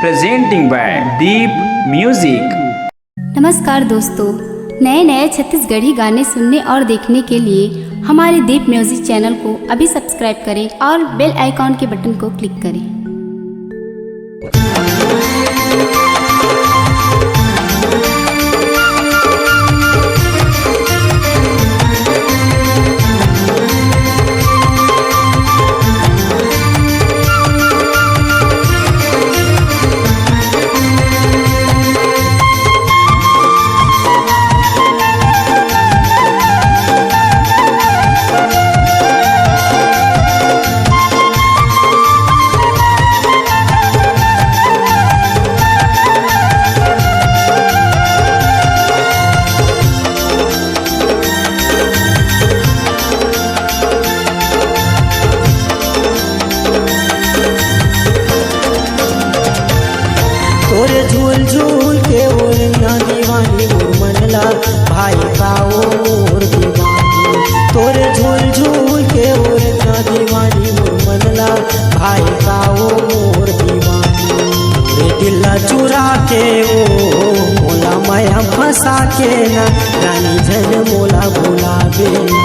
presenting by Deep Music। नमस्कार दोस्तों, नए नए छत्तीसगढ़ी गाने सुनने और देखने के लिए हमारे दीप म्यूजिक चैनल को अभी सब्सक्राइब करें और बेल आइकॉन के बटन को क्लिक करें। तोरे झूल झूल के ओरना दीवानी मोर मनला भाई पाओ मोर दीवानी। तोरे झूल झूल के ओरना दीवानी मोर मनला भाई पाओ मोर दीवानी। रे दिला चुरा के ओ मोला माया फंसा के ना रानी जन मोला भुलावे ना।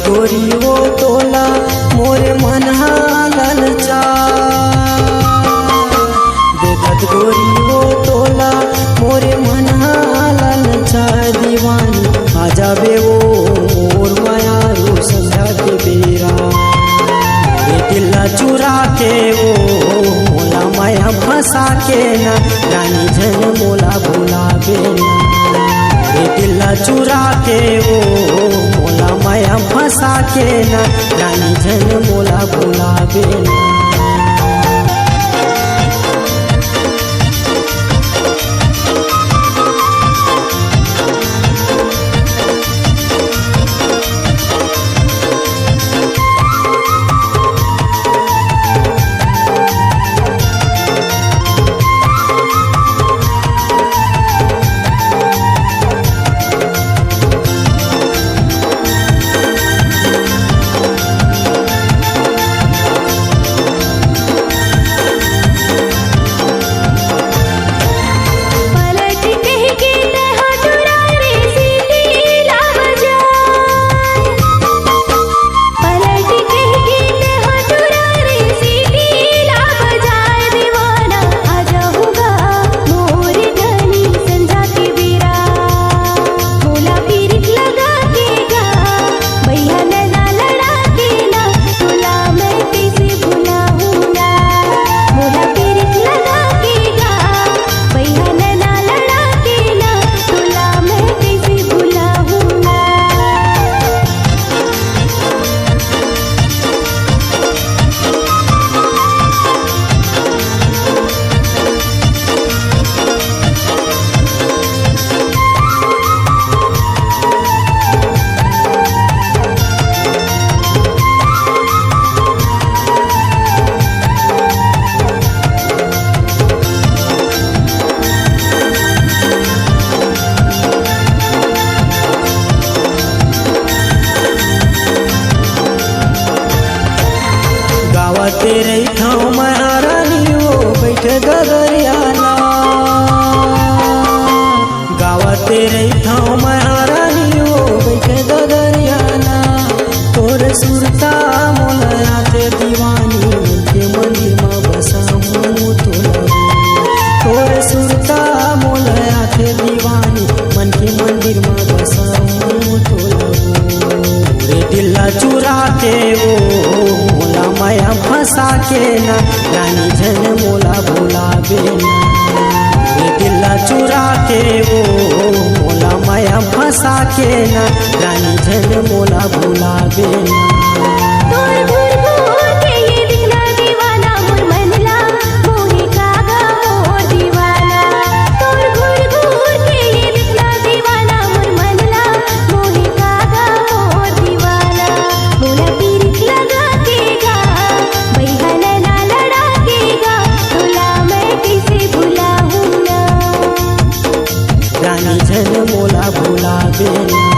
गोरी वो तोला मोरे मन हालल चा। देखत गोरी वो तोला मोरे मन हालल चा। दीवानी आ जाबे वो मोर माया रो संध्या के बेरा। रे दिला चुरा के वो मोला माया फंसा के ना रानी जन मोला भुलावे ना। रे दिला चुरा के वो मोला माया फंसा के ना रानी जन मोला भुलावे ना। तेरे ठाव महारानी वो बैठे गगरियाना। गावा तेरे ठाव महारानी वो बैठे गगरियाना। तोरे सुरता मोला ते दीवानी के मंदिर में बसा हूँ तोला। तोरे सुरता मोला ते के ना रानी जन मोला भुलावे ना रे दिल चुरा के वो मोला माया फंसा के ना रानी जन मोला भुलावे ना तोर घूर घूर के ये दिखना दीवाना मोर मनला मोहे कागा मोर दीवाना तोर घूर घूर के ये दिखना दीवाना मोर मनला मोहे कागा मोर दीवाना मोला पीरित लगा केगा बैहन ना लड़ा केगा तोला मैं कैसे भुलाऊं ना रानी जन मोला भुलावे ना